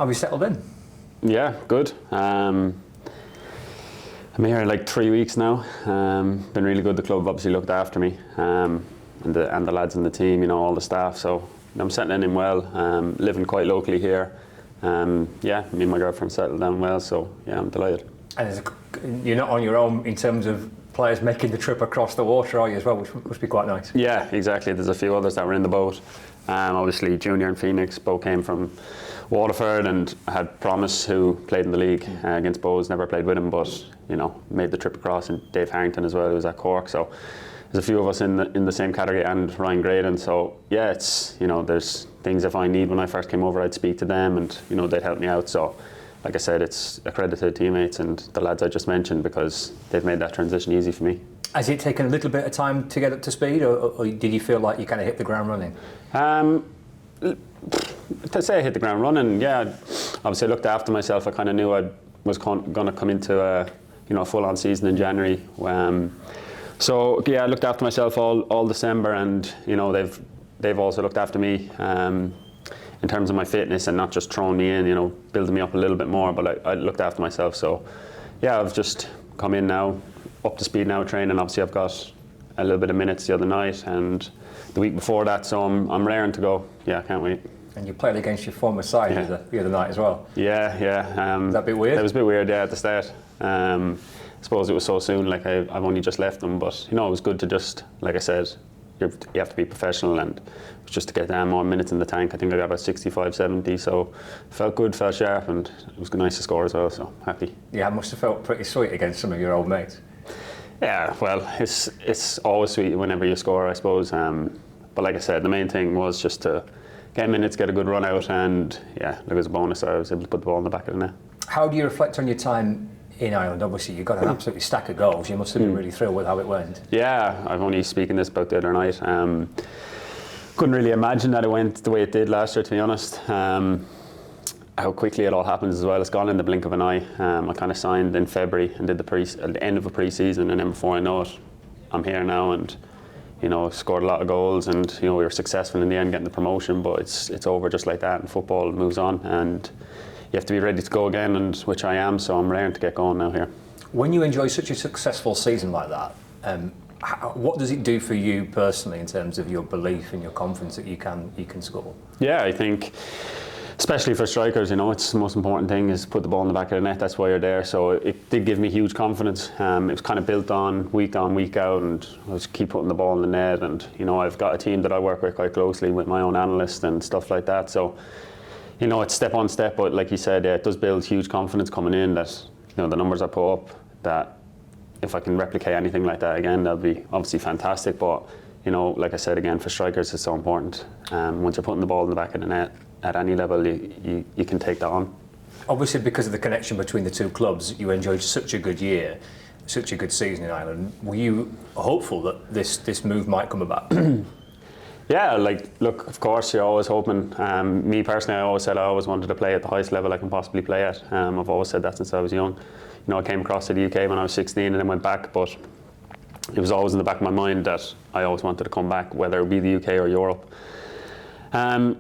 Have you settled in? Yeah, good. I'm here like 3 weeks now. Been really good. The club obviously looked after me, and the lads in the team, all the staff. So I'm settling in well. Living quite locally here. Yeah, me and my girlfriend settled down well. So yeah, I'm delighted. And you're not on your own in terms of players making the trip across the water, are you, as well, which must be quite nice? Yeah, exactly. There's a few others that were in the boat. Obviously, Junior and Phoenix both came from Waterford, and I had Promise, who played in the league against Bowes. Never played with him, but made the trip across. And Dave Harrington as well, who was at Cork. So there's a few of us in the same category, and Ryan Graydon. So yeah, it's there's things if I need. When I first came over, I'd speak to them, and they'd help me out. So like I said, it's a credit to the teammates and the lads I just mentioned, because they've made that transition easy for me. Has it taken a little bit of time to get up to speed, or did you feel like you kind of hit the ground running? To say I hit the ground running, yeah. Obviously, I looked after myself. I kind of knew I was going to come into a full-on season in January. So yeah, I looked after myself all December, and they've also looked after me in terms of my fitness, and not just throwing me in, building me up a little bit more. But I looked after myself. So yeah, I've just come in now, up to speed now training. Obviously, I've got a little bit of minutes the other night and the week before that, so I'm raring to go. Yeah, I can't wait. And you played against your former side the other night as well. Yeah. Was that a bit weird? It was a bit weird, yeah, at the start. I suppose it was so soon, like I've only just left them, but it was good to just, like I said, you have to be professional, and it was just to get more minutes in the tank. I think I got about 65, 70, so felt good, felt sharp, and it was nice to score as well, so happy. Yeah, it must have felt pretty sweet against some of your old mates. Yeah, well, it's always sweet whenever you score, I suppose. But like I said, the main thing was just to get minutes, get a good run out, and yeah, it was a bonus. I was able to put the ball in the back of the net. How do you reflect on your time in Ireland? Obviously, you got an absolutely stack of goals. You must have been really thrilled with how it went. Yeah, I've only speaking this about the other night. Couldn't really imagine that it went the way it did last year, to be honest. How quickly it all happens as well. It's gone in the blink of an eye. I kind of signed in February and did at the end of a pre-season, and then before I know it, I'm here now, and scored a lot of goals, and we were successful in the end getting the promotion. But it's over just like that, and football moves on, and you have to be ready to go again, and which I am. So I'm raring to get going now here. When you enjoy such a successful season like that, what does it do for you personally in terms of your belief and your confidence that you can score? Yeah, I think, especially for strikers, it's the most important thing is put the ball in the back of the net. That's why you're there. So it did give me huge confidence. It was kind of built on, week out, and I was keep putting the ball in the net. And I've got a team that I work with quite closely with my own analyst and stuff like that. So it's step on step, but like you said, yeah, it does build huge confidence coming in that the numbers I put up, that if I can replicate anything like that again, that'd be obviously fantastic. But like I said again, for strikers, it's so important. Once you're putting the ball in the back of the net at any level, you can take that on. Obviously, because of the connection between the two clubs, you enjoyed such a good year, such a good season in Ireland. Were you hopeful that this move might come about? Yeah, look, of course, you're always hoping. Me personally, I always said I always wanted to play at the highest level I can possibly play at. I've always said that since I was young. I came across to the UK when I was 16 and then went back, but it was always in the back of my mind that I always wanted to come back, whether it be the UK or Europe.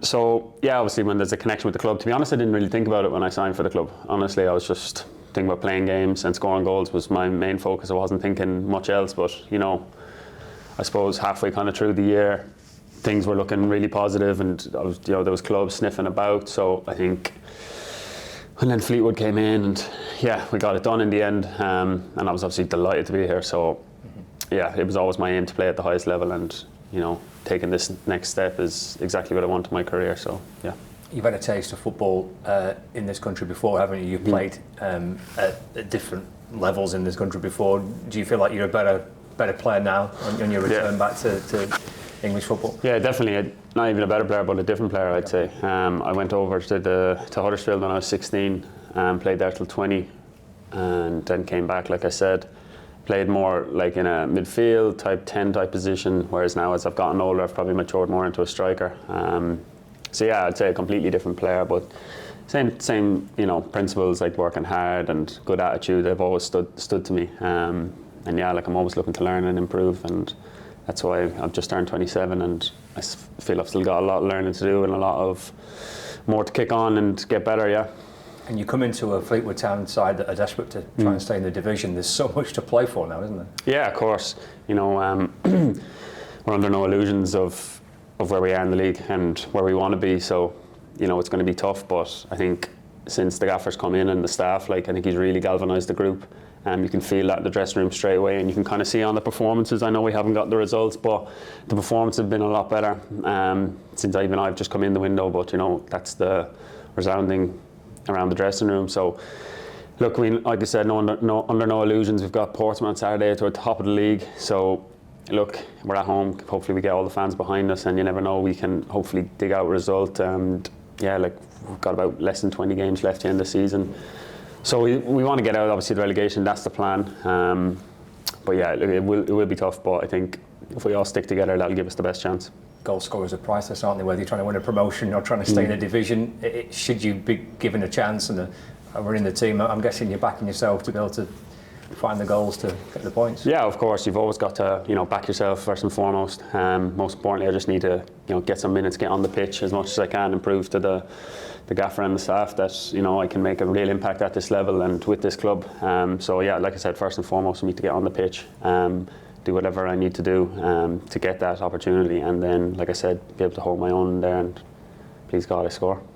So yeah, obviously when there's a connection with the club, to be honest, I didn't really think about it when I signed for the club. Honestly, I was just thinking about playing games, and scoring goals was my main focus. I wasn't thinking much else, but I suppose halfway kind of through the year, things were looking really positive, and I was, there was clubs sniffing about. So I think, and then Fleetwood came in, and yeah, we got it done in the end. And I was obviously delighted to be here. So yeah, it was always my aim to play at the highest level, and taking this next step is exactly what I want in my career. So yeah. You've had a taste of football in this country before, haven't you? You've played at different levels in this country before. Do you feel like you're a better player now on your return back to English football? Yeah, definitely. Not even a better player, but a different player, I'd say. I went over to Huddersfield when I was 16, played there till 20, and then came back, like I said. Played more like in a midfield type 10 type position, whereas now as I've gotten older, I've probably matured more into a striker. So yeah, I'd say a completely different player, but same principles, like working hard and good attitude. They've always stood to me. And yeah, I'm always looking to learn and improve, and that's why I've just turned 27, and I feel I've still got a lot of learning to do and a lot of more to kick on and get better. Yeah. And you come into a Fleetwood Town side that are desperate to try and stay in the division. There's so much to play for now, isn't there? Yeah, of course. You know, we're under no illusions of where we are in the league and where we want to be. So, you know, it's going to be tough. But I think since the gaffer's come in and the staff, like, I think he's really galvanised the group. You can feel that in the dressing room straight away, and you can kind of see on the performances. I know we haven't got the results, but the performances have been a lot better since I've just come in the window. But, you know, that's the resounding around the dressing room. So look, like I said, under no illusions. We've got Portsmouth on Saturday to the top of the league. So look, we're at home. Hopefully we get all the fans behind us, and you never know, we can hopefully dig out a result. And yeah, like, we've got about less than 20 games left to end the season. So we want to get out, obviously, the relegation. That's the plan. But yeah, it will be tough. But I think if we all stick together, that'll give us the best chance. Goal scorers are priceless, aren't they? Whether you're trying to win a promotion or trying to stay in a division, should you be given a chance and running the team, I'm guessing you're backing yourself to be able to find the goals to get the points. Yeah, of course. You've always got to, you know, back yourself first and foremost. Most importantly, I just need to, you know, get some minutes, get on the pitch as much as I can, and prove to the gaffer and the staff that, you know, I can make a real impact at this level and with this club. So yeah, like I said, first and foremost, I need to get on the pitch. Do whatever I need to do to get that opportunity, and then, like I said, be able to hold my own there, and please God I score.